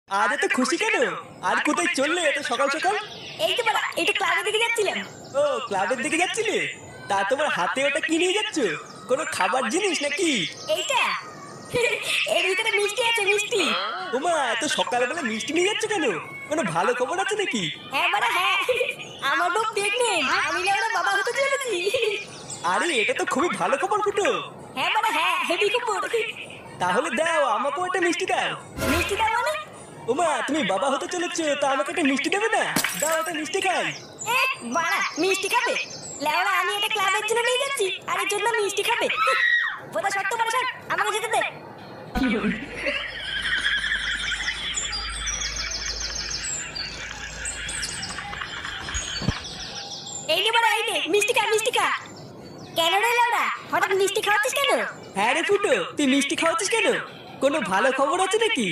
আজ এত খুশি কেন? আর কোথায় চললে এত সকাল সকাল? এই তো বাবা, একটু ক্লাবের দিকে যাচ্ছিলাম। ও, ক্লাবের দিকে যাচ্ছিলে? তা তোমার হাতে ওটা কি নিয়ে যাচ্ছ? কোনো খাবার জিনিস নাকি? এইটা এর ভিতরে মিষ্টি আছে, মিষ্টি। ওমা, এত সকালবেলা মিষ্টি নিয়ে যাচ্ছ কেন? কোনো ভালো খবর আছে নাকি? হ্যাঁ বাবা, হ্যাঁ। আমার বউ প্রেগনেন্ট, আমি না ওরা বাবা হতে চলেছি। আরে, এটা তো খুবই ভালো খবর ফুটো। হ্যাঁ বাবা, হ্যাঁ, হেভি খবর। তাহলে দাও, আমাকেও একটা মিষ্টি দাও। মিষ্টি দাও মানে? ওমা, তুমি বাবা হতে চলেছো, তা আমাকে একটা মিষ্টি দেবে না? দাও, একটা মিষ্টি খাই। এ বাড়া, মিষ্টি খাবে? লেওড়া, আমি এটা ক্লাবের জন্য নিয়ে যাচ্ছি, আর এর জন্য মিষ্টি খাবে? বোধা সত্য বড় সর, আমাকে যেতে দে। এই নে বড়, এই নে মিষ্টি খা, মিষ্টি খা। কেন রে লেওড়া, হঠাৎ মিষ্টি খাওয়াচ্ছিস কেন? হ্যাঁ রে ফুটো, তুই মিষ্টি খাওয়াচ্ছিস কেন? কোনো ভালো খবর আছে নাকি?